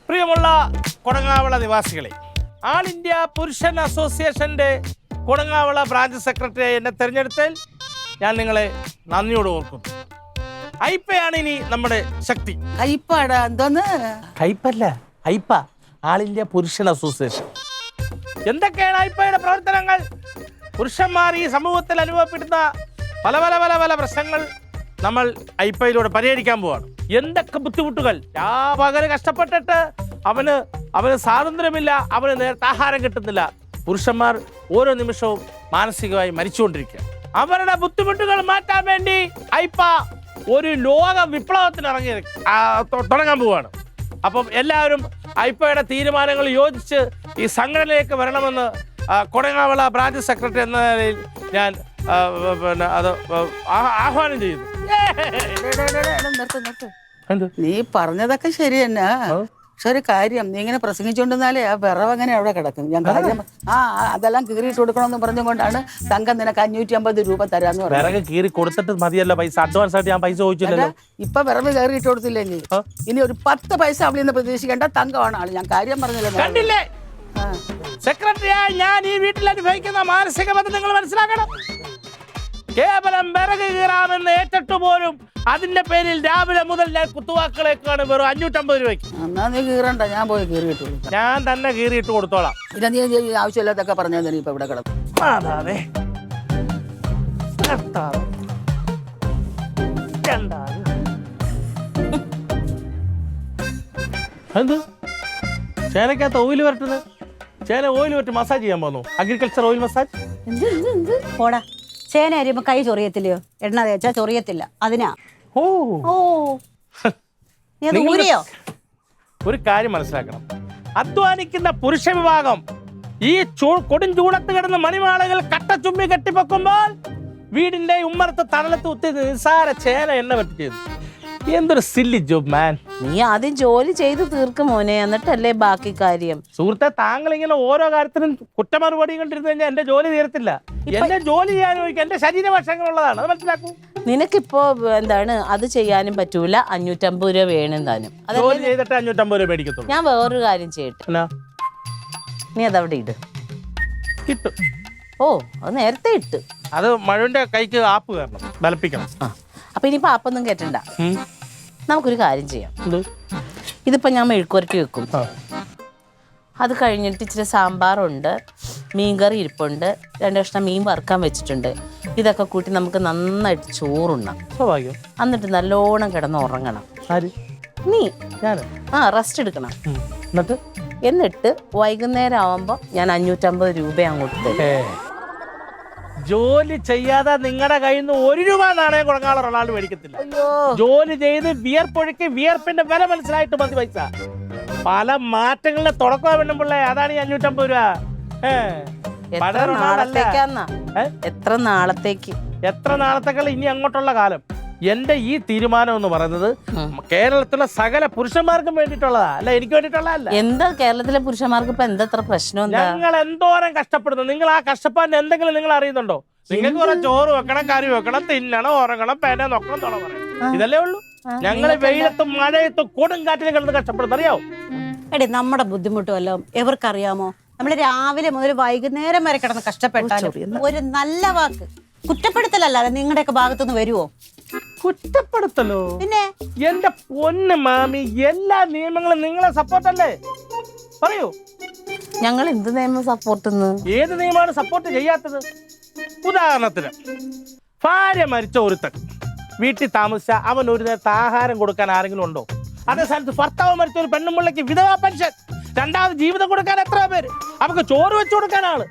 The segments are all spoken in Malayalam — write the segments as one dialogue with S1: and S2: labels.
S1: പ്രിയമുള്ള കൊടങ്ങാവള നിവാസികളെ, ആൾ ഇന്ത്യ പുരുഷൻ അസോസിയേഷന്റെ കൊടങ്ങാവള ബ്രാഞ്ച് സെക്രട്ടറി എന്നെ തെരഞ്ഞെടുത്തതിൽ ഞാൻ നിങ്ങളെ നന്ദിയോട് ഓർക്കുന്നു. ഐപ്പയാണ് ഇനി നമ്മുടെ ശക്തി.
S2: കയ്പാടാ എന്തോന്ന്?
S1: കയ്പല്ല, ഐപ്പ, ആൾ ഇന്ത്യ പുരുഷൻ അസോസിയേഷൻ. എന്തൊക്കെയാണ് ഐപ്പയുടെ പ്രവർത്തനങ്ങൾ? പുരുഷന്മാർ ഈ സമൂഹത്തിൽ അനുഭവപ്പെടുന്ന പല പല പല പല പ്രശ്നങ്ങൾ നമ്മൾ ഐപ്പയിലൂടെ പരിഹരിക്കാൻ പോവാണ്. എന്തൊക്കെ ബുദ്ധിമുട്ടുകൾ, പകല് കഷ്ടപ്പെട്ടിട്ട് അവന് സ്വാതന്ത്ര്യമില്ല, അവന് നേരത്തെ ആഹാരം കിട്ടുന്നില്ല. പുരുഷന്മാർ ഓരോ നിമിഷവും മാനസികമായി മരിച്ചുകൊണ്ടിരിക്കുക. അവരുടെ ബുദ്ധിമുട്ടുകൾ മാറ്റാൻ വേണ്ടി ഐപ്പ ഒരു ലോക വിപ്ലവത്തിന് തുടങ്ങാൻ പോവുകയാണ്. അപ്പം എല്ലാവരും ഐപ്പയുടെ തീരുമാനങ്ങൾ യോജിച്ച് ഈ സംഘടനയിലേക്ക് വരണമെന്ന് കൊടങ്ങാവള ബ്രാഞ്ച് സെക്രട്ടറി എന്ന നിലയിൽ ഞാൻ അത് ആഹ്വാനം ചെയ്യുന്നു.
S2: നീ പറഞ്ഞതൊക്കെ ശരി തന്നെ. പക്ഷെ ഒരു കാര്യം, നീ ഇങ്ങനെ പ്രസംഗിച്ചുകൊണ്ടിരുന്നാലേ ആ വിറവ് അങ്ങനെ അവിടെ കിടക്കും. ഞാൻ കാര്യം അതെല്ലാം കീറിയിട്ട് കൊടുക്കണമെന്ന് പറഞ്ഞുകൊണ്ടാണ് തങ്കം നിനക്ക് 550 രൂപ തരാന്ന്
S1: പറഞ്ഞു. കീറി കൊടുത്തിട്ട് മതിയല്ലോ പൈസ, അഡ്വാൻസ് ആയിട്ട് ഞാൻ പൈസ ചോദിച്ചില്ലല്ലോ.
S2: ഇപ്പൊ വിറവ് കയറിയിട്ട് കൊടുത്തില്ലെങ്കിൽ ഇനി ഒരു 10 പൈസ അവളിൽ നിന്ന് പ്രതീക്ഷിക്കേണ്ട. തങ്കമാണ് ആള്. ഞാൻ കാര്യം പറഞ്ഞില്ല.
S1: കണ്ടില്ലേ സെക്രട്ടറിയായി ഞാൻ ഈ വീട്ടിൽ അനുഭവിക്കുന്ന മാനസിക ബന്ധം നിങ്ങൾ മനസ്സിലാക്കണം. കേവലം വിറക് കീറാമെന്ന് ഏറ്റിട്ട് പോലും അതിന്റെ പേരിൽ രാവിലെ മുതൽ ഞാൻ കുത്തുവാക്കളേക്കാണ് വെറും 550 രൂപയ്ക്ക്.
S2: എന്നാ നീ കീറണ്ട, ഞാൻ പോയി കീറിയിട്ട് കൊടുക്കാം.
S1: ഞാൻ തന്നെ കീറിയിട്ട് കൊടുത്തോളാം.
S2: ഇല്ല, നീ ആവശ്യമില്ലാത്തൊക്കെ പറഞ്ഞാൽ നീ ഇപ്പൊ ഇവിടെ കിടക്കും.
S1: എന്ത് ചേനക്കകത്ത് ഓയിൽ വരട്ടുന്നത്? ചേന ഓയിൽ വരട്ട് മസാജ് ചെയ്യാൻ പോകുന്നു. Agriculture oil massage.
S3: പോടാ, ചേന അരിയുമ്പോ കൈ ചൊറിയത്തില്ലയോ? എണ്ണ തേച്ചാ ചൊറിയത്തില്ല, അതിനാ.
S1: ഓ
S3: നീ അത് ഊരിയോ?
S1: ഒരു കാര്യം മനസ്സിലാക്കണം, അധ്വാനിക്കുന്ന പുരുഷ വിഭാഗം ഈ കൊടും ചൂടത്ത് കിടന്ന മണിമാളകൾ കട്ടച്ചുമ്മി കെട്ടിപ്പൊക്കുമ്പോൾ വീടിന്റെ ഉമ്മറത്ത് തണലത്ത് കുത്തി നിസ്സാര ചേന എണ്ണ പറ്റി. എന്തൊരു സില്ലി ജോബ് മാൻ.
S4: നീ ആദ്യം ജോലി ചെയ്ത് തീർക്കും മോനെ, എന്നിട്ടല്ലേ ബാക്കി കാര്യം.
S1: സുഹൃത്തെ, താങ്കൾ ഇങ്ങനെ ഓരോ കാര്യത്തിനും കുറ്റമറുപടി കണ്ടിരുന്നു കഴിഞ്ഞാൽ എന്റെ ജോലി തീരത്തില്ല. എന്റെ ജോലി ചെയ്യാൻ എന്റെ ശരീരവശങ്ങളുള്ളതാണ്, അത് മനസ്സിലാക്കൂ.
S4: നിനക്കിപ്പോ എന്താണ് അത് ചെയ്യാനും പറ്റൂല. 550 രൂപ വേണം താനും.
S1: ജോലി ചെയ്തിട്ട് 550 രൂപ മേടിക്കത്തുള്ളൂ.
S4: ഞാൻ വേറൊരു കാര്യം ചെയ്യട്ടെ, നീ അതവിടെ ഇട്.
S1: കിട്ടും.
S4: ഓ, അത് നേരത്തെ ഇട്ട്.
S1: അത് മഴന്റെ കൈക്ക് ആപ്പ് കയറണം, ബലപ്പിക്കണം.
S4: അപ്പൊ ഇനിയിപ്പോ ആപ്പൊന്നും കേട്ടണ്ട. നമുക്കൊരു കാര്യം ചെയ്യാം. ഇതിപ്പോ ഞാൻ മെഴുക്കുരട്ടി വെക്കും. അത് കഴിഞ്ഞിട്ട് ഇച്ചിരി സാമ്പാറുണ്ട്, മീൻകറി ഇരിപ്പുണ്ട്, 2 കഷ്ണം മീൻ വറുക്കാൻ വെച്ചിട്ടുണ്ട്. ഇതൊക്കെ കൂട്ടി നമുക്ക് നന്നായിട്ട് ചോറുണ്ണാം. എന്നിട്ട് നല്ലോണം കിടന്ന് ഉറങ്ങണം. നീ റെസ്റ്റ് എടുക്കണം. എന്നിട്ട് വൈകുന്നേരം ആവുമ്പോ ഞാൻ 550 രൂപ അങ്ങോട്ട് തരും.
S1: ജോലി ചെയ്യാതെ നിങ്ങളുടെ കയ്യിൽ നിന്ന് 1 രൂപ നാണയം കൊടുക്കാനുള്ള ഒരാൾ മേടിക്കത്തില്ല. ജോലി ചെയ്ത് വിയർപ്പൊഴുക്കി വിയർപ്പിന്റെ വില മനസ്സിലായിട്ട് മതി പൈസ. പല മാറ്റങ്ങളുടെ തുടക്കം വേണ്ടുമ്പോഴേ അതാണ് ഈ 550 രൂപ. എത്ര നാളത്തേക്കുള്ള ഇനി അങ്ങോട്ടുള്ള കാലം. എന്റെ ഈ തീരുമാനം എന്ന് പറയുന്നത് കേരളത്തിലെ സകല പുരുഷന്മാർക്കും വേണ്ടിയിട്ടുള്ളതാ, അല്ല എനിക്ക് വേണ്ടിയിട്ടുള്ളതല്ല.
S4: എന്താ കേരളത്തിലെ പുരുഷന്മാർക്ക് ഇപ്പൊ എന്താ പ്രശ്നം?
S1: ഞങ്ങൾ എന്തോരം കഷ്ടപ്പെടുന്നു. നിങ്ങൾ ആ കഷ്ടപ്പാടിന് എന്തെങ്കിലും നിങ്ങൾ അറിയുന്നുണ്ടോ? നിങ്ങൾക്ക് കുറെ ചോറ് വെക്കണം, കറി വെക്കണം, തിന്നണം, ഉറങ്ങണം, പേന നോക്കണം, തുണ പറയണം. ഇതല്ലേ ഉള്ളൂ. ഞങ്ങള് വെയിലത്തും മഴയത്തും കൊടുങ്കാറ്റിലും കിടന്ന് കഷ്ടപ്പെടുന്നു, അറിയാവോ?
S3: എടേ, നമ്മുടെ ബുദ്ധിമുട്ട് വല്ലതും എവർക്കറിയാമോ? നമ്മള് രാവിലെ മുതൽ വൈകുന്നേരം വരെ കിടന്ന് കഷ്ടപ്പെട്ടാലും ഒരു നല്ല വാക്ക് കുറ്റപ്പെടുത്തലല്ലാതെ നിങ്ങളുടെയൊക്കെ ഭാഗത്തുനിന്ന് വരുവോ?
S1: കുറ്റപ്പെടുത്തലോ? പിന്നെ എന്റെ പൊന്ന് മാമി, എല്ലാ നിയമങ്ങളും നിങ്ങളെ സപ്പോർട്ടല്ലേ? പറയൂ,
S4: ഞങ്ങൾ എന്ത് നിയമം സപ്പോർട്ട്?
S1: ഏത് നിയമമാണ് സപ്പോർട്ട് ചെയ്യാത്തത്? ഉദാഹരണത്തിന്, ഭാര്യ മരിച്ച ഒരുത്തൻ വീട്ടിൽ താമസിച്ച അവൻ ഒരു നേരത്തെ ആഹാരം കൊടുക്കാൻ ആരെങ്കിലും ഉണ്ടോ? അതേ സ്ഥാനത്ത് ഭർത്താവ് മരിച്ച ഒരു പെണ്ണുമ്പിള്ളയ്ക്ക് വിധവാ പെൻഷൻ, 2ാമത് ജീവിതം കൊടുക്കാൻ എത്ര പേര്? അവർക്ക് ചോറ് വെച്ചു കൊടുക്കാൻ ആള്.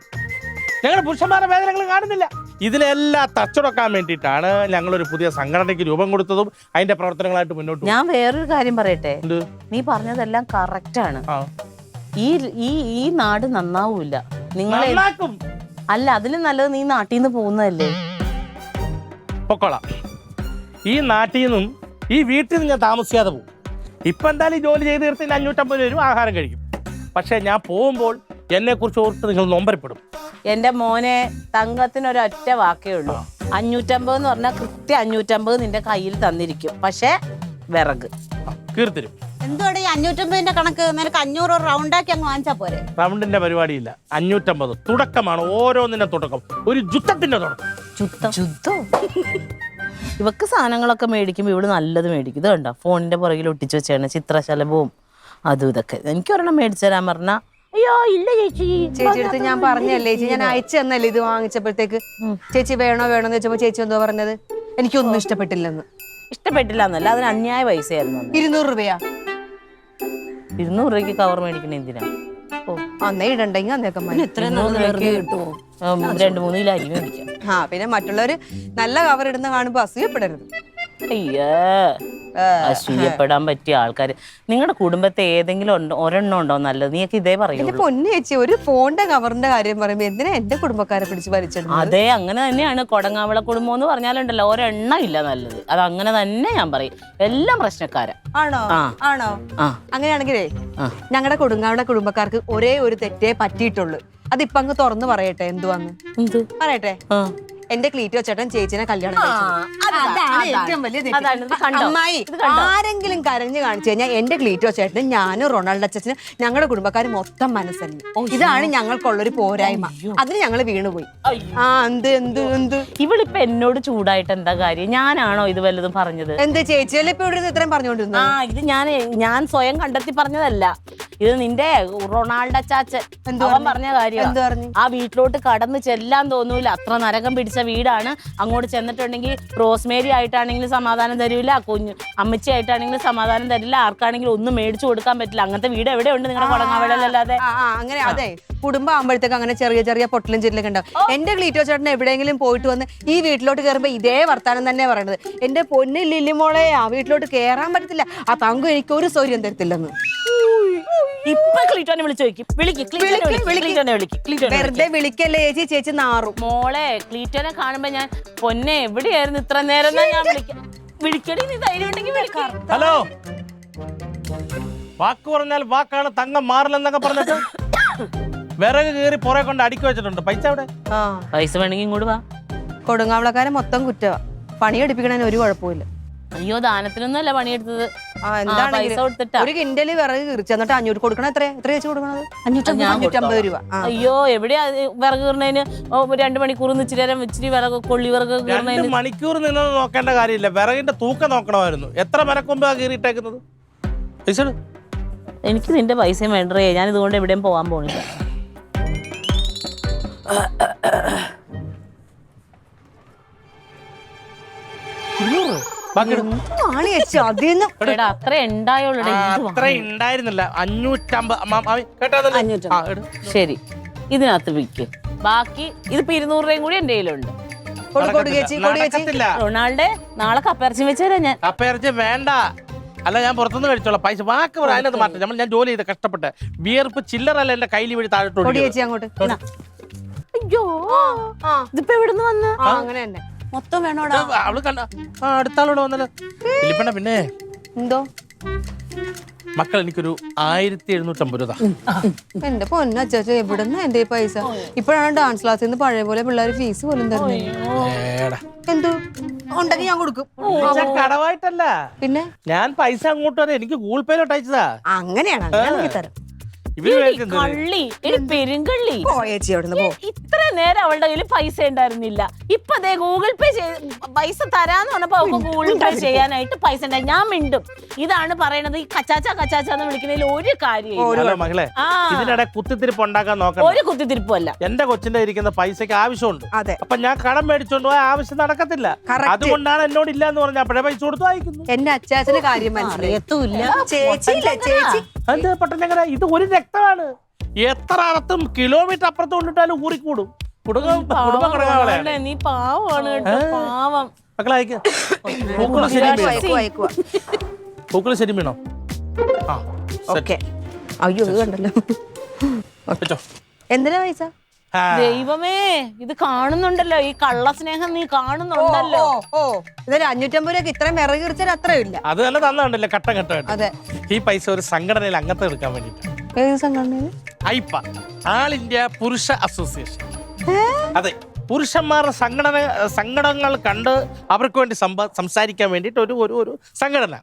S1: ഞങ്ങളുടെ പുരുഷന്മാരുടെ വേദനകൾ കാണുന്നില്ല. ഇതിനെല്ലാം തച്ചുടക്കാൻ വേണ്ടിയിട്ടാണ് ഞങ്ങളൊരു പുതിയ സംഘടനയ്ക്ക് രൂപം കൊടുത്തതും അതിന്റെ പ്രവർത്തനങ്ങളായിട്ട് മുന്നോട്ട്.
S4: ഞാൻ വേറൊരു കാര്യം പറയട്ടെ, നീ പറഞ്ഞതെല്ലാം കറക്റ്റ് ആണ്. ഈ നാട് നന്നാവൂല. നിങ്ങളെ അല്ല, അതിലും നല്ലത് നീ നാട്ടിൽ നിന്ന് പോകുന്നതല്ലേ.
S1: പൊക്കോളാം. ഈ നാട്ടിൽ നിന്നും ഈ വീട്ടിൽ നിന്ന് ഞാൻ താമസിക്കാതെ പോകും. ഇപ്പൊ എന്തായാലും ജോലി ചെയ്ത് തീർത്ത് 550 രൂപ ആഹാരം കഴിക്കും. പക്ഷെ ഞാൻ പോകുമ്പോൾ എന്നെ കുറിച്ച് ഓർത്ത് നിങ്ങൾ നൊമ്പരപ്പെടും.
S4: എന്റെ മോനെ, തങ്കത്തിനൊരൊറ്റ വാക്കേ ഉള്ളൂ, 550 എന്ന് പറഞ്ഞാൽ കൃത്യം 550 നിന്റെ കയ്യിൽ തന്നിരിക്കും. പക്ഷേ വിറക്
S1: കീർത്തിരും.
S3: എന്തുവാടെ ഈ 550ന്റെ കണക്ക്? നിനക്ക് 500 റൗണ്ടാക്കി അങ്ങ് വാങ്ങിച്ചാ പോരെ?
S1: റൗണ്ടിന്റെ പരിപാടിയില്ല. 550 തുടക്കമാണ്. ഓരോന്നിന്റെ തുടക്കം ഒരു യുദ്ധത്തിന്റെ തുടക്കം.
S4: ചുദ്ധോ? ഇവക്ക് സാധനങ്ങളൊക്കെ മേടിക്കുമ്പോൾ ഇവിടെ നല്ലത് മേടിക്കും. ഇത് കണ്ടോ, ഫോണിന്റെ പുറകിൽ ഒട്ടിച്ചു വെച്ചാണ് ചിത്രശലഭവും അതും ഇതൊക്കെ. എനിക്ക് ഒരെണ്ണം മേടിച്ചു തരാൻ പറഞ്ഞാ അയ്യോ ഇല്ല ചേച്ചി.
S5: ചേച്ചി അടുത്ത് ഞാൻ പറഞ്ഞല്ലേ ചേച്ചി, ഞാൻ അയച്ചു തന്നല്ലേ ഇത് വാങ്ങിച്ചപ്പോഴത്തേക്ക്. ചേച്ചി വേണോന്ന് വെച്ചപ്പോ ചേച്ചി എന്തോ പറഞ്ഞത്? എനിക്കൊന്നും ഇഷ്ടപ്പെട്ടില്ലെന്ന്.
S4: ഇഷ്ടപ്പെട്ടില്ല എന്നല്ല, അതിന് അന്യായ പൈസയായിരുന്നു.
S5: 200 രൂപയാ?
S4: 200 രൂപയ്ക്ക് കവർ മേടിക്കണ എന്തിനാ?
S5: ഓ അന്നേ ഇടണ്ടെങ്കിൽ അന്നേക്കെ മതി.
S3: 2-3 കിട്ടുമോ?
S4: 2-3 കിലോ അരി മേടിക്കാം.
S5: പിന്നെ മറ്റുള്ളവര് നല്ല കവർ ഇടുന്ന കാണുമ്പോ അസൂയപ്പെടരുത്.
S4: അയ്യേ, അസൂയപ്പെടാൻ പറ്റിയ ആൾക്കാർ നിങ്ങളുടെ കുടുംബത്തെ ഏതെങ്കിലും ഒരെണ്ണം ഉണ്ടോ നല്ലത്? നീക്ക് ഇതേ
S5: എന്റെ
S4: പറയുള്ളൂ.
S5: പൊന്നു ചേച്ചി, ഒരു ഫോണിന്റെ കവറിന്റെ കാര്യം പറയുമ്പോ എന്തിനാ എന്റെ കുടുംബക്കാരെ പിടിച്ച് വലിച്ചിടുന്നത്?
S4: അതെ, അങ്ങനെ തന്നെയാണ്. കൊടങ്ങാവിള കുടുംബം എന്ന് പറഞ്ഞാലുണ്ടല്ലോ ഒരെണ്ണം ഇല്ല നല്ലത്. അത് അങ്ങനെ തന്നെ ഞാൻ പറയും. എല്ലാം പ്രശ്നക്കാരാ.
S5: ആണോ?
S4: ആ.
S5: ആണോ?
S4: ആ.
S5: അങ്ങനെയാണെങ്കിലേ ഞങ്ങളുടെ കൊടുങ്ങാവിടെ കുടുംബക്കാർക്ക് ഒരേ ഒരു തെറ്റേ പറ്റിയിട്ടുള്ളൂ. അതിപ്പോ അങ്ങ് തുറന്നു പറയട്ടെ. എന്തുവാന്ന്
S4: എന്ത്
S5: പറയട്ടെ? എന്റെ ക്ലീറ്റോ ചേട്ടൻ ചേച്ചിനെ കല്യാണം കഴിച്ചത്. അതാണ് ഏറ്റവും വലിയ തെറ്റ്.
S4: അതാണ്. ഇത് കണ്ടോ?
S5: അമ്മായി, ആരെങ്കിലും കരഞ്ഞു കാണിച്ചു കഴിഞ്ഞാൽ എന്റെ ക്ലീറ്റോ ചേട്ടനും ഞാനും റൊണാൾഡോ അച്ഛനും ഞങ്ങളുടെ കുടുംബക്കാർ മൊത്തം മനസ്സല്ലേ. ഇതാണ് ഞങ്ങൾക്കുള്ളൊരു പോരായ്മ. അതിന് ഞങ്ങൾ വീണുപോയി. ആ എന്ത് എന്ത് എന്ത്
S4: ഇവളിപ്പൊ എന്നോട് ചൂടായിട്ട് എന്താ കാര്യം? ഞാനാണോ ഇത് വല്ലതും പറഞ്ഞത്?
S5: എന്ത് ചേച്ചിയല്ലേ ഇപ്പൊ ഇവിടെ ഇത്രയും പറഞ്ഞുകൊണ്ടിരുന്നത്?
S4: ഇത് ഞാൻ സ്വയം കണ്ടെത്തി പറഞ്ഞതല്ല. ഇത് നിന്റെ റൊണാൾഡോ ചാച്ചൻ അവൻ പറഞ്ഞ കാര്യം.
S5: എന്ത് പറഞ്ഞു?
S4: ആ വീട്ടിലോട്ട് കടന്ന് ചെല്ലാൻ തോന്നൂല, അത്ര നരകം പിടിച്ച വീടാണ്. അങ്ങോട്ട് ചെന്നിട്ടുണ്ടെങ്കിൽ റോസ്മേരി ആയിട്ടാണെങ്കിലും സമാധാനം തരൂല, അമ്മച്ചി ആയിട്ടാണെങ്കിലും സമാധാനം തരില്ല, ആർക്കാണെങ്കിലും ഒന്നും മേടിച്ചു കൊടുക്കാൻ പറ്റില്ല. അങ്ങനത്തെ വീട് എവിടെയുണ്ട് നിങ്ങളുടെ കൊടങ്ങാവിളല്ലാതെ?
S5: അങ്ങനെ അതെ, കുടുംബം ആകുമ്പോഴത്തേക്ക് അങ്ങനെ ചെറിയ ചെറിയ പൊട്ടലും ചിരലൊക്കെ ഉണ്ടാവും. എന്റെ ക്ലീറ്റോ ചേട്ടൻ എവിടെയെങ്കിലും പോയിട്ട് വന്ന് ഈ വീട്ടിലോട്ട് കയറുമ്പോ ഇതേ വർത്താനം തന്നെ പറയണത്. എന്റെ പൊന്ന് ലില്ലിമോളെ, ആ വീട്ടിലോട്ട് കയറാൻ പറ്റത്തില്ല, ആ തങ്കം എനിക്ക് ഒരു സൗകര്യം തരത്തില്ലെന്ന്.
S4: ഇപ്പൊ ക്ലീറ്റോനെ വിളിച്ചു ചോദിക്കും.
S5: വെറുതെ വിളിക്കല്ലേ ചേച്ചി, ചേച്ചി നാറും.
S4: മോളെ, ക്ലീറ്റോനെ കാണുമ്പോ ഞാൻ പൊന്നെ എവിടെയായിരുന്നു ഇത്ര നേരം ഞാൻ വിളിക്കടി. നീ ധൈര്യം ഉണ്ടെങ്കിൽ വിളിക്കാം.
S1: ഹലോ, വാക്ക് പറഞ്ഞാൽ വാക്കാണ്, തങ്കം മാറില്ലെന്നൊക്കെ പറഞ്ഞിട്ട് വിറക് കീറി പുറകെ കൊണ്ട് അടുക്കി വെച്ചിട്ടുണ്ട്. പൈസ എവിടെ?
S4: പൈസ വേണമെങ്കിൽ ഇങ്ങോട്ട് വാ.
S5: കൊടുങ്ങാവളക്കാരെ മൊത്തം കുറ്റവാ. പണിയെടുപ്പിക്കണതിന് ഒരു കുഴപ്പമില്ല.
S4: അയ്യോ, ദാനത്തിനൊന്നല്ല പണിയെടുത്തത്.
S5: എന്താണെങ്കിലും
S4: പൈസ കൊടുത്തിട്ടാ.
S5: ഒരു കിൻഡല് വിറക് കീറിച്ച് എന്നിട്ട് 500 കൊടുക്കണം. എത്ര വെച്ച് കൊടുക്കണത്? 550 രൂപ.
S4: അയ്യോ, എവിടെയാ വിറക് കീറുന്നതിന് 2 മണിക്കൂർ ഇച്ചിരി വിറക് കൊള്ളി വിറക്
S1: 2 മണിക്കൂർ നിന്നത് നോക്കേണ്ട കാര്യമില്ല, വിറകിന്റെ തൂക്കം നോക്കണമായിരുന്നു. എത്ര മരക്കൊമ്പാ കീറിയിട്ടേക്കുന്നത്? പൈസ
S4: എനിക്ക് നിന്റെ പൈസയും വേണ്ടേ. ഞാൻ ഇതുകൊണ്ട് എവിടെയും പോകാൻ പോണില്ല. അത്ര ഉണ്ടായോളൂ.
S1: അത്ര ഉണ്ടായിരുന്നില്ല. 550.
S4: ശരി, ഇതിനകത്ത് വിൽക്ക്. ബാക്കി ഇതിപ്പോ 200 രൂപയും കൂടി എന്റെ കയ്യിലുണ്ട്. റൊണാൾഡോ, നാളെ കപ്പയിറച്ചി വെച്ച് തരാം ഞാൻ.
S1: കപ്പയിറച്ചി വേണ്ട, അല്ല ഞാൻ പുറത്തുനിന്ന് കഴിച്ചോളാം. പൈസ വാക്ക് അതിനകത്ത് മാറ്റം. ഞാൻ ജോലി ചെയ്ത് കഷ്ടപ്പെട്ട് വിയർപ്പ് ചില്ലറല്ല എന്റെ കയ്യിൽ വഴി താഴോട്ട്.
S5: അങ്ങോട്ട്.
S4: അയ്യോ, ഇതിപ്പോ എവിടുന്ന് വന്ന്?
S5: അങ്ങനെ തന്നെ
S3: മൊത്തം വേണോടാ?
S1: അവള് കണ്ട അടുത്താളോട് വന്നല്ലോ ഫിലിപ്പണ്ണ. പിന്നെ
S5: എന്തോ
S1: മക്കൾ എനിക്കൊരു 1750 രൂപ.
S5: എന്റെ പൊന്നച്ചാ, എവിടുന്ന എന്റെ പൈസ? ഇപ്പോഴാണ് ഡാൻസ് ക്ലാസ്സിൽ നിന്ന് പഴയ പോലെ പിള്ളേർ ഫീസ് പോലും തരുന്നത്. എന്തു ഉണ്ടെങ്കിൽ ഞാൻ കൊടുക്കും.
S1: കടവായിട്ടല്ല,
S5: പിന്നെ
S1: ഞാൻ പൈസ അങ്ങോട്ട് വരെ എനിക്ക് ഗൂഗിൾ പേയിലോട്ട് അയച്ചതാ.
S5: അങ്ങനെയാണ് തരാം.
S4: കള്ളി, പെരുങ്കള്ളി.
S5: ചേച്ചി അവിടുന്ന് പോ.
S4: ഇത്ര നേരം അവളുടെ കയ്യിൽ പൈസ ഉണ്ടായിരുന്നില്ല. ഇപ്പൊ അതേ ഗൂഗിൾ പേ പൈസ തരാന്ന് പറഞ്ഞപ്പോ ഗൂഗിൾ പേ ചെയ്യാനായിട്ട് പൈസ ഉണ്ടായി. ഞാൻ മിണ്ടും. ഇതാണ് പറയണത്. ഈ കച്ചാച്ചാന്ന് വിളിക്കുന്നതിൽ ഒരു കാര്യം.
S1: മകളെ, ഇതിനിടെ കുത്തിത്തിരിപ്പ് ഉണ്ടാക്കാൻ നോക്കാം.
S4: ഒരു കുത്തിത്തിരിപ്പും അല്ല.
S1: എന്റെ കൊച്ചിന്റെ ഇരിക്കുന്ന പൈസക്ക് ആവശ്യമുണ്ട്. അപ്പൊ ഞാൻ കടം മേടിച്ചോണ്ട് പോയ ആവശ്യം നടക്കത്തില്ല. അതുകൊണ്ടാണ് എന്നോട് ഇല്ല എന്ന് പറഞ്ഞ അപ്പഴേ പൈസ കൊടുത്തു വായിക്കുന്നു.
S5: എന്റെ അച്ചാച്ചന് കാര്യം മനസ്സിലായില്ല. ചേച്ചി
S1: അത് പട്ടണങ്ങര ഇത് ഒരു രക്തമാണ്. എത്ര അർത്ഥം കിലോമീറ്റർ അപ്പുറത്ത് കൊണ്ടിട്ടാലും ഊറിക്കൂടും.
S4: നീ പാവമാണ് കേട്ടോ, പാവം.
S1: മക്കളയക്ക് പൂക്കള് ശരി വീണോ?
S5: അയ്യോ, ഇത് കണ്ടല്ലോ. എന്തിനാ പൈസ?
S4: ദൈവമേ, ഇത് കാണുന്നുണ്ടല്ലോ, ഈ കള്ളസ്നേഹം നീ കാണുന്നുണ്ടല്ലോ.
S5: ഇതൊരു 550 രൂപ ഇത്രയും വിറക് കീറിച്ചാൽ അത്രയില്ല.
S1: അത് തന്നെ തന്നണ്ടല്ലേ ഘട്ടം ഘട്ടമായിട്ട്.
S5: അതെ,
S1: ഈ പൈസ ഒരു സംഘടനയിൽ അംഗത്തെ എടുക്കാൻ വേണ്ടിട്ട്.
S5: ഏത് സംഘടനയിൽ?
S1: ഐപ്പ, ആൾ ഇന്ത്യ പുരുഷ അസോസിയേഷൻ. അതെ, പുരുഷന്മാരുടെ സങ്കടങ്ങൾ കണ്ട് അവർക്ക് വേണ്ടി സംസാരിക്കാൻ വേണ്ടിയിട്ട് ഒരു സംഘടന.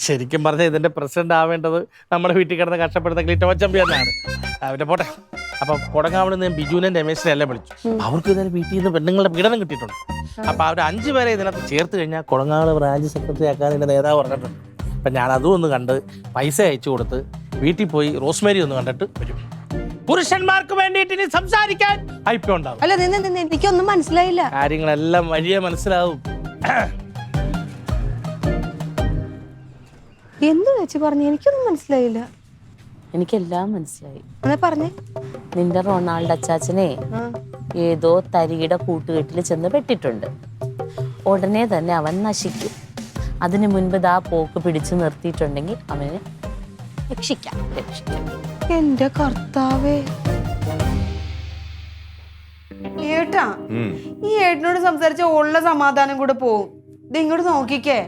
S1: ശരിക്കും പറഞ്ഞാൽ ഇതിൻ്റെ പ്രസിഡന്റ് ആവേണ്ടത് നമ്മുടെ വീട്ടിൽ കിടന്ന് കഷ്ടപ്പെടുന്ന ക്ലീറ്റോ ചമ്പി എന്നാണ്. അവൻ്റെ പോട്ടെ. അപ്പം കൊടങ്ങാവിൽ നിന്ന് ബിജുവിനെ രമേശിനെ എല്ലാം വിളിച്ചു. അവർക്ക് ഇതുവരെ വീട്ടിൽ നിന്ന് പെണ്ണുങ്ങളുടെ പീഡനം കിട്ടിയിട്ടുണ്ട്. അപ്പോൾ അവർ 5 പേരെ ഇതിനകത്ത് ചേർത്ത് കഴിഞ്ഞാൽ കൊടങ്ങാവിൽ ബ്രാഞ്ച് സെക്രട്ടറി ആക്കാൻ എൻ്റെ നേതാവ് പറഞ്ഞിട്ടുണ്ട്. അപ്പം ഞാൻ അതും ഒന്ന് കണ്ട് പൈസ അയച്ചു കൊടുത്ത് വീട്ടിൽ പോയി റോസ്മേരി ഒന്ന് കണ്ടിട്ട് വരും. പുരുഷന്മാർക്ക് വേണ്ടിയിട്ട് ഇനി സംസാരിക്കാൻ അഭിപ്രായം ഉണ്ടാവും.
S5: അല്ല നിന്ന് എനിക്കൊന്നും മനസ്സിലായില്ല.
S1: കാര്യങ്ങളെല്ലാം വഴിയെ മനസ്സിലാവും.
S5: എന്ത് വെച്ച് പറഞ്ഞു? എനിക്കൊന്നും മനസ്സിലായില്ല.
S4: എനിക്കെല്ലാം മനസ്സിലായി.
S5: എന്നാ പറഞ്ഞേ.
S4: നിന്റെ റൊണാൾഡ് അച്ചാച്ചനെ ഏതോ തരികിട കൂട്ടുകെട്ടിൽ ചെന്ന് പെട്ടിട്ടുണ്ട്. ഉടനെ തന്നെ അവൻ നശിക്കും. അതിനു മുൻപ് ദാ പോക്ക് പിടിച്ചു നിർത്തിയിട്ടുണ്ടെങ്കിൽ അവനെ രക്ഷിക്കാം.
S5: എന്റെ കർത്താവേ. ഏട്ടാ, ഈ ഏട്ടനോട് സംസാരിച്ച ഉള്ള സമാധാനം കൂടെ പോവും. ഇത് ഇങ്ങോട്ട് നോക്കിക്കേ.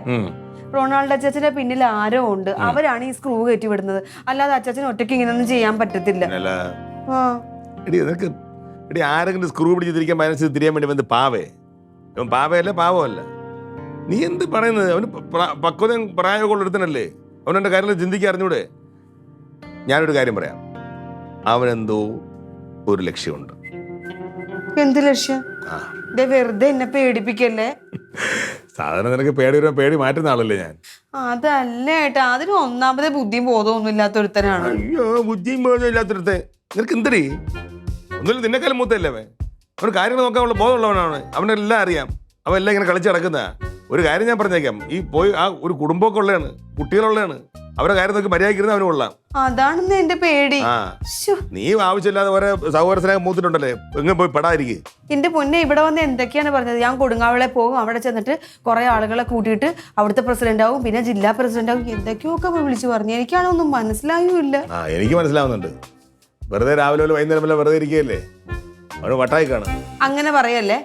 S5: റൊണാൾഡ് അച്ചാച്ചന്റെ പിന്നിൽ ആരോ ഉണ്ട്. അവരാണ് ഈ സ്ക്രൂ കയറ്റി വിടുന്നത്. അല്ലാതെ അച്ചാച്ചന് ഒറ്റയ്ക്ക് ഇങ്ങനൊന്നും ചെയ്യാൻ പറ്റത്തില്ല.
S6: ആരെങ്കിലും സ്ക്രൂ പിടിച്ച് തിരിക്കാൻ മനസ്സിൽ തിരിയാൻ വേണ്ടി വന്ന് പാവേ. അവൻ പാവയല്ല, പാവമല്ല. നീ എന്ത് പറയുന്നത്? അവന് പക്വതയും പ്രായമൊക്കെ എടുത്തനല്ലേ. അവനെന്റെ കാര്യങ്ങൾ ചിന്തിക്കാൻ അറിഞ്ഞൂടെ? ഞാനൊരു കാര്യം പറയാം. അവനെന്തോ ഒരു ലക്ഷ്യമുണ്ട്.
S5: എന്ത് ലക്ഷ്യം? വെറുതെ എന്നെ പേടിപ്പിക്കല്ലേ.
S6: സാധാരണ നിനക്ക് പേടി മാറ്റുന്ന ആളല്ലേ ഞാൻ.
S5: അതല്ല ഏട്ടാ, അതിന് ഒന്നാമതേ ബുദ്ധിയും ബോധമൊന്നും ഇല്ലാത്തൊരുത്തനാണ്.
S6: അയ്യോ, ബുദ്ധിയും ബോധവും ഇല്ലാത്തൊരുത്തെ. നിനക്ക് എന്തടി? ഒന്നുമില്ല, നിന്നെക്കാലം മൂത്തല്ലേ അവൻ. അവന് കാര്യങ്ങൾ നോക്കാനുള്ള ബോധമുള്ളവനാണ്. അവനെല്ലാം അറിയാം. അവൻ എല്ലാം ഇങ്ങനെ കളിച്ച് നടക്കുന്ന. ഒരു കാര്യം ഞാൻ പറഞ്ഞേക്കാം. ഈ പോയി ആ ഒരു കുടുംബമൊക്കെ ഉള്ളതാണ്, കുട്ടികളുള്ളതാണ്. അവരുടെ കാര്യം നോക്കി മര്യാദക്കിരുന്ന് അവന് കൊള്ളാം.
S5: അതാണെന്ന് എന്റെ പേടി.
S6: നീ ആവശ്യമില്ലാതെ ഓരോ സഹോദരത്തിനൊക്കെ മൂത്തിട്ടുണ്ടല്ലേ. എങ്ങനെ പോയി പെടാതിരിക്കും.
S5: എന്റെ പൊന്നെ, ഇവിടെ വന്ന് എന്തൊക്കെയാണ് പറഞ്ഞത്? ഞാൻ കൊടുങ്ങാവിളെ പോകും, അവിടെ ചെന്നിട്ട് കുറെ ആളുകളെ കൂട്ടിയിട്ട് അവിടുത്തെ പ്രസിഡന്റ് ആവും, പിന്നെ ജില്ലാ പ്രസിഡന്റ് ആവും, എന്തൊക്കെയൊക്കെ വിളിച്ചു പറഞ്ഞു. എനിക്കാണൊന്നും മനസ്സിലായൂല്ല.
S6: എനിക്ക് മനസ്സിലാവുന്നുണ്ട്. വെറുതെ രാവിലെ വൈകുന്നേരം വെറുതെ ഇരിക്കുകയല്ലേ. അവന് വട്ടായി കാണും.
S5: അങ്ങനെ പറയല്ലേ.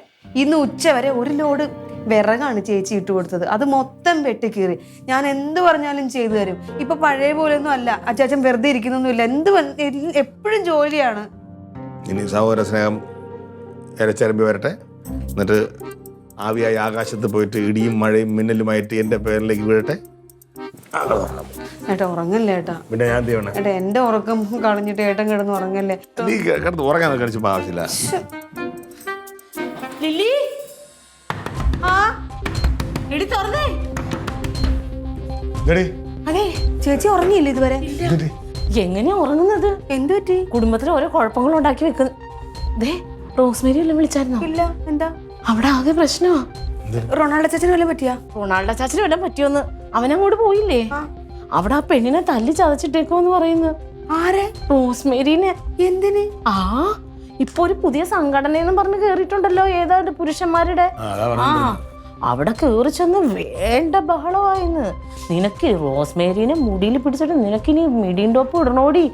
S5: ഇന്ന് ഉച്ചവരെ ഒരു ലോഡ് വിറകാണ് ചേച്ചി ഇട്ട് കൊടുത്തത്. അത് മൊത്തം വെട്ടിക്കീറി. ഞാൻ എന്ത് പറഞ്ഞാലും ചെയ്തു തരും. ഇപ്പൊ പഴയ പോലെയൊന്നും അല്ല. അച്ചാച്ചൻ വെറുതെ ഇരിക്കുന്നൊന്നുമില്ല. എപ്പോഴും ജോലിയാണ്.
S6: ഇനി സഹോദര സ്നേഹം ഇരച്ചരമ്പി വരട്ടെ. എന്നിട്ട് ആവിയായി ആകാശത്ത് പോയിട്ട് ഇടിയും മഴയും മിന്നലുമായിട്ട് എന്റെ പേരിലേക്ക് വീഴട്ടെ.
S5: ഏട്ടാ ഉറങ്ങല്ലേ ഏട്ടാ.
S6: പിന്നെ ഞാൻ എന്ത് ചെയ്യണേ?
S5: ഏട്ടാ, എന്റെ ഉറക്കം കളഞ്ഞിട്ട് ഏട്ടൻ കിടന്ന് ഉറങ്ങല്ലേ.
S6: നീ കിടന്ന് ഉറങ്ങാൻ കഴിച്ചപ്പോ ആവശ്യമില്ല.
S4: ലില്ലി,
S5: അതെ, ചേച്ചി ഉറങ്ങിയില്ല ഇതുവരെ.
S4: എങ്ങനെയാ ഉറങ്ങുന്നത്?
S5: എന്ത് പറ്റി?
S4: കുടുംബത്തിൽ ഓരോ കുഴപ്പങ്ങൾ ഉണ്ടാക്കി വെക്കുന്നേ. റോസ്മേരി എല്ലാം വിളിച്ചായിരുന്നോ?
S5: ഇല്ല. എന്താ?
S4: അവിടെ ആകെ പ്രശ്നമാ.
S5: റൊണാൾഡ് അച്ചാച്ചന് വല്ലതും പറ്റിയാ?
S4: റൊണാൾഡ് അച്ചാച്ചന് വല്ലതും പറ്റിയോന്ന്. അവനങ്ങോട്ട് പോയില്ലേ? അവിടെ ആ പെണ്ണിനെ തല്ലി ചതച്ചിട്ടേക്കോന്ന് പറയുന്നു.
S5: ആരെ?
S4: റോസ്മേരിനെ.
S5: എന്തിന്?
S4: ഇപ്പൊ ഒരു പുതിയ സംഘടനയെന്ന് പറഞ്ഞ് കേറിയിട്ടുണ്ടല്ലോ, ഏതാണ്ട് പുരുഷന്മാരുടെ. അവിടെ കേറി ചെന്ന് വേണ്ട ബഹളമായിന്ന്. നിനക്ക് റോസ്മേരിനെ മുടിയിൽ പിടിച്ചിട്ട് നിനക്കിനി മിടിയും ടോപ്പ് ഇടണോടി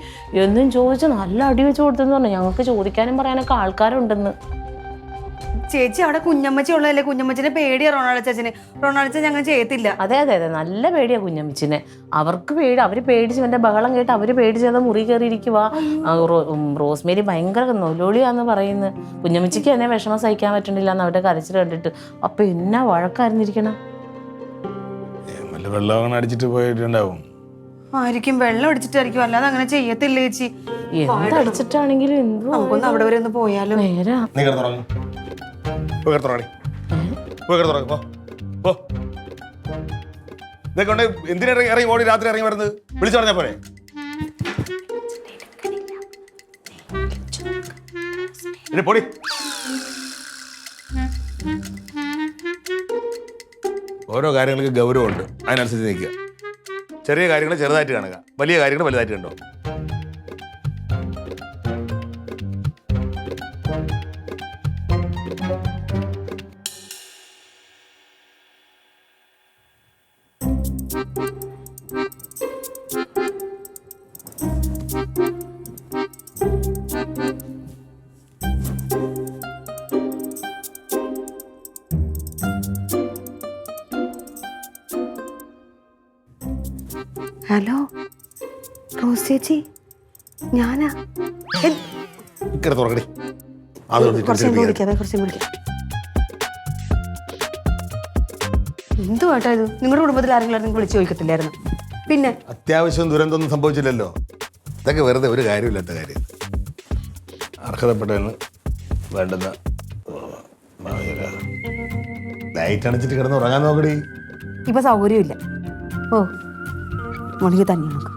S4: എന്നും ചോദിച്ച് നല്ല അടി വെച്ച് കൊടുത്തെന്ന് പറഞ്ഞു. ഞങ്ങൾക്ക് ചോദിക്കാനും പറയാനൊക്കെ ആൾക്കാരുണ്ടെന്ന്.
S5: ചേച്ചി അവിടെ കുഞ്ഞമ്മച്ചി ഉള്ളതല്ലേ. കുഞ്ഞമ്മച്ചിനെ പേടിയാ റൊണാൾഡ് അച്ചാച്ചന്. റൊണാൾഡ് അച്ചാച്ചൻ ഞങ്ങൾ ചെയ്യത്തില്ല.
S4: അതെ, നല്ല പേടിയാ കുഞ്ഞമ്മച്ചിനെ. അവർക്ക് പേടി. അവര് പേടിച്ച് എന്റെ ബഹളം കേട്ട് അവര് പേടിച്ചത് മുറി കയറിയിരിക്കുക. റോസ്മേരി ഭയങ്കര നൊലോളിയാന്ന് പറയുന്നു. കുഞ്ഞമ്മച്ചിക്ക് എന്നെ വിഷമം സഹിക്കാൻ പറ്റണില്ല എന്ന് അവരുടെ കരച്ചിൽ കണ്ടിട്ട്. അപ്പൊ എന്നാ വഴക്കായിരുന്നിരിക്കണം.
S6: വെള്ളം അടിച്ചിട്ട് പോയിട്ടുണ്ടാവും.
S5: ആയിരിക്കും, വെള്ളം അടിച്ചിട്ടായിരിക്കും. അല്ലാതെ അങ്ങനെ ചെയ്യത്തില്ല ചേച്ചി.
S4: എന്തടിച്ചിട്ടാണെങ്കിലും എന്തോ.
S5: നമുക്കൊന്ന് അവിടെ വരെ ഒന്ന് പോയാലോ?
S4: നേരാ.
S6: എന്തിനാ ഇറങ്ങി ഓടി രാത്രി ഇറങ്ങി വരുന്നത്? വിളിച്ചു പറഞ്ഞാ പോരെ? പൊടി. ഓരോ കാര്യങ്ങൾക്ക് ഗൗരവമുണ്ട്. അതിനനുസരിച്ച് നിൽക്കുക. ചെറിയ കാര്യങ്ങൾ ചെറുതായിട്ട് കാണുക, വലിയ കാര്യങ്ങൾ വലുതായിട്ട് കണ്ടോ.
S5: ഹലോ റോസ് ചേച്ചി, ഞാനാ.
S6: തുറക്കടി.
S5: കുറച്ച് വിളിക്കാം. എന്തുവാട്ടാ ഇത്? നിങ്ങളുടെ കുടുംബത്തിൽ ആരെങ്കിലും നിങ്ങൾ വിളിച്ചു ചോദിക്കത്തില്ലായിരുന്നു? പിന്നെ
S6: അത്യാവശ്യം ദുരന്തമൊന്നും സംഭവിച്ചില്ലല്ലോ. ഇതൊക്കെ വെറുതെ ഒരു കാര്യമില്ലാത്ത കാര്യം. അർഹതപ്പെട്ടതിന് വേണ്ടുന്ന ലൈറ്റ് അണച്ചിട്ട് കിടന്ന് ഉറങ്ങാൻ നോക്കടി.
S5: ഇപ്പൊ സൗകര്യമില്ല. ഓ മോണിക്ക് തന്നെ നോക്കാം.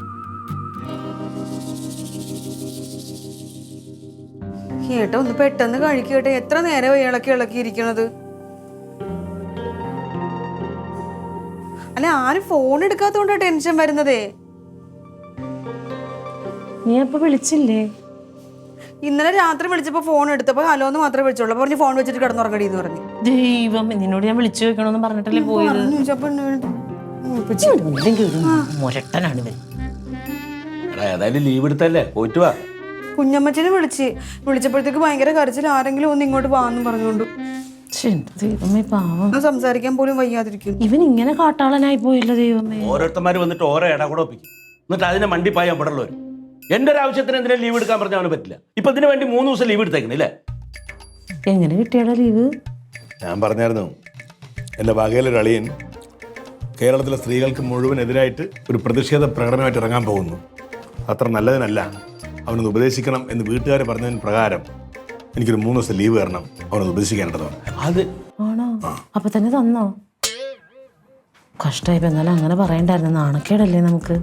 S5: കേട്ടോ ഒന്ന് പെട്ടെന്ന് കഴിക്കട്ടെ. എത്ര നേരം ഇളക്കി ഇളക്കി ഇരിക്കണത്? അല്ല ആരും ഫോൺ എടുക്കാത്തോണ്ടാ ടെൻഷൻ വരുന്നതേ.
S4: നീ അപ്പൊ വിളിച്ചില്ലേ?
S5: ഇന്നലെ രാത്രി വിളിച്ചപ്പോ ഫോൺ എടുത്തപ്പോ ഹലോന്ന് മാത്രമേ വിളിച്ചോളൂ. പറഞ്ഞു ഫോൺ വെച്ചിട്ട് കിടന്നുറങ്ങടി എന്ന് പറഞ്ഞു.
S4: ദൈവം, നിന്നോട് ഞാൻ വിളിച്ചു വെക്കണമെന്ന് പറഞ്ഞിട്ടല്ലേ പോയത്. മുരട്ടനാണ് ഇവൻ.
S1: ഏതായാലും ലീവ് എടുത്തല്ലേ, പോയിട്ട് വാ.
S5: കുഞ്ഞമ്മച്ചനെ വിളിച്ചപ്പോഴത്തേക്ക് ഭയങ്കര കരച്ചിൽ. ആരെങ്കിലും ഒന്ന് ഇങ്ങോട്ട് വാന്നും പറഞ്ഞുകൊണ്ട്
S4: ദൈവമേ പാവം,
S5: സംസാരിക്കാൻ പോലും വയ്യാതിരിക്കും.
S4: ഇവൻ ഇങ്ങനെ കാട്ടാളനായി പോയില്ല ദൈവമേ.
S1: ഓരോരുത്തന്മാര് വന്നിട്ട് ഓരോ ഇട കൂടെ ഒപ്പിക്കും, എന്നിട്ട് അതിനെ മണ്ടി പായാൻ പെടല്ലോ. എന്റെ ഒരു ആവശ്യത്തിന് എന്തിനാ ലീവ് എടുക്കാൻ പറഞ്ഞാൽ അവന് പറ്റില്ല. ഇപ്പൊ ഇതിനു വേണ്ടി 3 ദിവസം ലീവ് എടുത്തേക്കണേ.
S4: എങ്ങനെ കിട്ടിയാടാ ലീവ്?
S6: ഞാൻ പറഞ്ഞായിരുന്നു, എൻ്റെ വകയിലൊരു അളിയൻ കേരളത്തിലെ സ്ത്രീകൾക്ക് മുഴുവൻ എതിരായിട്ട് ഒരു പ്രതിഷേധ പ്രകടനമായിട്ട് ഇറങ്ങാൻ പോകുന്നു. അത്ര നല്ലതിനല്ല, അവനൊന്ന് ഉപദേശിക്കണം എന്ന് വീട്ടുകാർ പറഞ്ഞതിന് പ്രകാരം എനിക്കൊരു 3 ദിവസം ലീവ് തരണം, അവനൊന്ന് ഉപദേശിക്കാനുണ്ടതാണ്.
S1: അത്
S4: ആണോ? അപ്പൊ തന്നെ തന്നോ? കഷ്ടായി. എന്നാലും അങ്ങനെ പറയണ്ടായിരുന്നു, നാണക്കേടല്ലേ നമുക്ക്.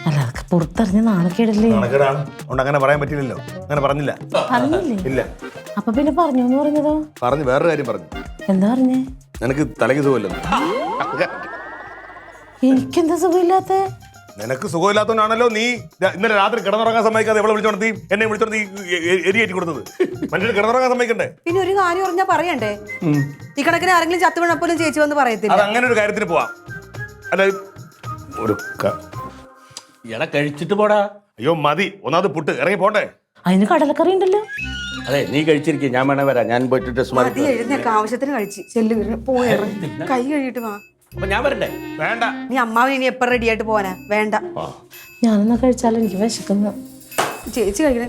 S4: അല്ല അതൊക്കെ പുറത്തറിഞ്ഞ നാണക്കേടല്ലേ.
S6: നാണക്കേടാണ്, അതുകൊണ്ട് അങ്ങനെ പറയാൻ പറ്റില്ലല്ലോ. അങ്ങനെ പറഞ്ഞില്ല.
S4: പറഞ്ഞില്ലേ?
S6: ഇല്ല.
S4: അപ്പൊ പിന്നെ പറഞ്ഞു എന്ന് പറഞ്ഞതോ?
S6: പറഞ്ഞു, വേറൊരു കാര്യം പറഞ്ഞു.
S4: എന്താ പറഞ്ഞേ?
S6: നിനക്ക് തലയ്ക്ക് സുഖമില്ലെന്ന്.
S4: എനിക്കെന്താ സുഖമില്ലാത്ത?
S6: നിനക്ക് സുഖമില്ലാത്തതുകൊണ്ടാണല്ലോ നീ ഇന്നലെ രാത്രി കിടന്നുറങ്ങാൻ സമ്മതിക്കാതെ എവിടെ വിളിച്ചോണ്ടി എന്നെ വിളിച്ചോണ്ടി എരിയേറ്റി കൊടുത്തത്. മനുഷ്യന് കിടന്നുറങ്ങാൻ സമ്മതിക്കണ്ടേ?
S5: പിന്നെ ഒരു കാര്യം പറഞ്ഞാൽ പറയണ്ടേ? ഈ കണക്കിന് ആരെങ്കിലും ചത്തു വീണപ്പോലും ചേച്ചി വന്ന് പറയത്തില്ല.
S6: അത് അങ്ങനെ ഒരു കാര്യത്തിന് പോവാം. അല്ല ഒരു
S1: ഇട കഴിച്ചിട്ട് പോടാ.
S6: അയ്യോ മതി, ഒന്നാമത് പുട്ട് ഇറങ്ങി പോണ്ടേ.
S4: അതിന് കടലക്കറി ഉണ്ടല്ലോ.
S1: അതെ, നീ കഴിച്ചിരിക്കുക, ഞാൻ വേണേ വരാം. ഞാൻ പോയിട്ട് ഡ്രസ് മാറി.
S5: മതി, എഴുന്നേക്ക, ആവശ്യത്തിന് കഴിച്ച് ചെല്ലു. പോയി കൈ കഴിയിട്ട് വാ.
S1: അപ്പൊ ഞാൻ വരണ്ടേ?
S6: വേണ്ട.
S5: നീ അമ്മാവൻ ഇനി എപ്പോ റെഡി ആയിട്ട് പോവാനാ? വേണ്ട,
S4: ഞാനൊന്ന് കഴിച്ചാലും എനിക്ക് വിശക്കുന്നു.
S5: ചേച്ചി കഴിക്കണേ.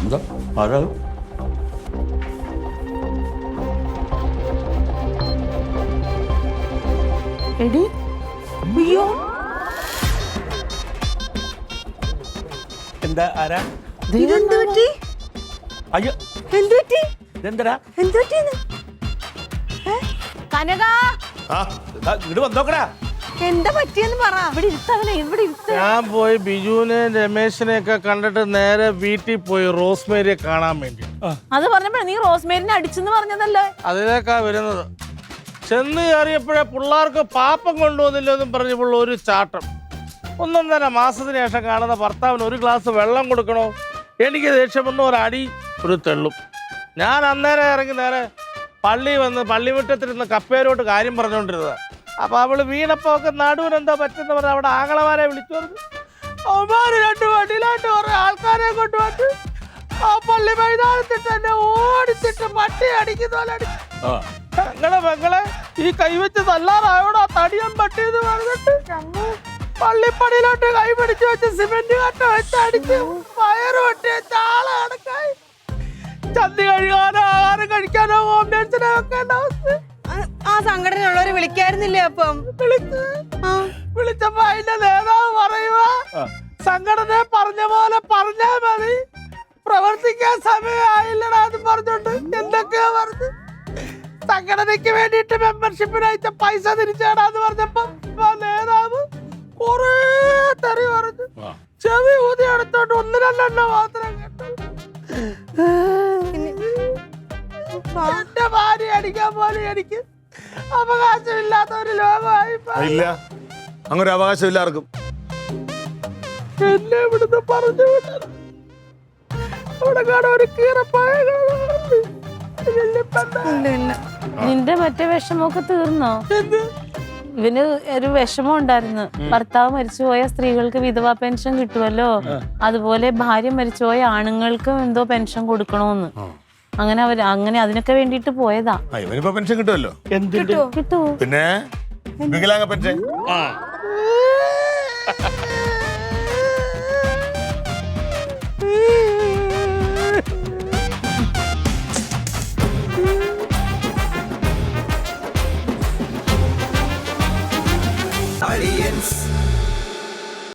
S1: എന്താ ആരാ?
S4: എടി
S5: അയ്യോ,
S1: എന്താ ആരാ?
S5: ഇതെന്ത് പറ്റി?
S1: അയ്യോ,
S5: എന്ത് പറ്റി?
S1: ഇതെന്തരാ?
S5: എന്ത് പറ്റിയെന്ന്? കനക,
S1: ഇങ്ങോട്ട് വന്നോക്കടാ.
S5: എന്താ പറ്റിയെന്ന് പറ.
S4: ഇവിടെ ഇരുത്തവനെ, ഇവിടെ ഇരുത്ത.
S1: ഞാൻ പോയി ബിജുവിനെ രമേശിനെ ഒക്കെ കണ്ടിട്ട് നേരെ വീട്ടിൽ പോയി റോസ്മേരിയെ കാണാൻ വേണ്ടി.
S4: അത് പറഞ്ഞപ്പോഴേ നീ റോസ്മേരിനെ അടിച്ചെന്ന് പറഞ്ഞതല്ലേ?
S1: അതിലേക്കാ വരുന്നത്. ചെന്ന് കയറിയപ്പോഴേ പിള്ളേർക്ക് പാപ്പം കൊണ്ടുവന്നില്ലെന്നും പറഞ്ഞപ്പോൾ ഒരു ചാട്ടം. 1.5 മാസത്തിന് ശേഷം കാണുന്ന ഭർത്താവിന് ഒരു ഗ്ലാസ് വെള്ളം കൊടുക്കണോ? എനിക്ക് ദേഷ്യം വന്ന ഒരടി, ഒരു തെള്ളും. ഞാൻ അന്നേരം ഇറങ്ങി നേരെ പള്ളി വന്ന് പള്ളിമുറ്റത്തിരുന്ന് കപ്പേരോട്ട് കാര്യം പറഞ്ഞുകൊണ്ടിരുന്നത്. അപ്പൊ അവള് വീണപ്പോ ഒക്കെ നടുവിനെന്തോ പറ്റുന്ന പറഞ്ഞ അവിടെ ആങ്ങളമാരെ വിളിച്ചു പറഞ്ഞു. അവന്മാര് 2 വണ്ടിയിലായിട്ട് കുറെ ആൾക്കാരെ കൊണ്ടുവന്ന് ആ പള്ളി മൈതാനത്തിട്ട് എന്നെ ഓടിച്ചിട്ട് പട്ടി അടിക്കുന്ന പോലെ അടിച്ചു. ഞങ്ങളെ പെങ്ങളെ ഈ കൈവച്ച് തല്ലാറായോടാ തടിയൻ പട്ടി എന്ന് പറഞ്ഞിട്ട് പള്ളിപ്പടിയിലോട്ട് കൈ പിടിച്ചു വെച്ച് സിമെന്റ് കട്ട വെച്ച് അടിച്ച് വയറ് വെട്ടിയ ചാള കണക്കായി. ചന്തി കഴുകാനോ ആഹാരം കഴിക്കാനോ ഹോം നേഴ്സിനെ വെക്കേണ്ട അവസ്ഥ.
S5: ആ സംഘടനയുള്ളവര് വിളിക്കായിരുന്നില്ലേ? അപ്പം
S1: വിളിച്ചപ്പോ അതിന്റെ നേതാവ് പറയുക, സംഘടനയെ പറഞ്ഞ പോലെ പറഞ്ഞാ മതി, പ്രവർത്തിക്കാൻ സമയമായില്ലടാ എന്ന് പറഞ്ഞോണ്ട് എന്തൊക്കെയാ പറഞ്ഞു. സംഘടനയ്ക്ക് വേണ്ടിയിട്ട് മെമ്പർഷിപ്പിനയച്ച പൈസ തിരിച്ചേടാന്ന് പറഞ്ഞപ്പോ നേതാവ് കൊറേ തെറി പറഞ്ഞു. ചെവി ഊതി എടുത്തോണ്ട് 1-2 മാത്രം കേട്ടു. എന്റെ ഭാര്യ അടിക്കാൻ പോലും എനിക്ക് അവകാശമില്ലാത്ത ഒരു ലോകമായി.
S6: ഇല്ല, അങ്ങനെ ഒരു അവകാശമില്ല ആർക്കും.
S1: എന്നെ ഇവിടുന്ന് പറഞ്ഞു വിട്ടത് അവിടെ കാണാൻ ഒരു കീറപ്പായ.
S4: നിന്റെ മറ്റേ വിഷമമൊക്കെ തീർന്നോ? ഇവന് ഒരു വിഷമം ഉണ്ടായിരുന്നു. ഭർത്താവ് മരിച്ചുപോയ സ്ത്രീകൾക്ക് വിധവാ പെൻഷൻ കിട്ടുമല്ലോ, അതുപോലെ ഭാര്യ മരിച്ചുപോയ ആണുങ്ങൾക്കും എന്തോ പെൻഷൻ കൊടുക്കണോന്ന്. അങ്ങനെ അതിനൊക്കെ വേണ്ടിട്ട് പോയതാ.
S6: ഇവനിപ്പോ പെൻഷൻ കിട്ടുമല്ലോ.
S4: കിട്ടുവോ?
S6: പിന്നെ വികലാംഗ പെൻഷൻ.
S7: Audience.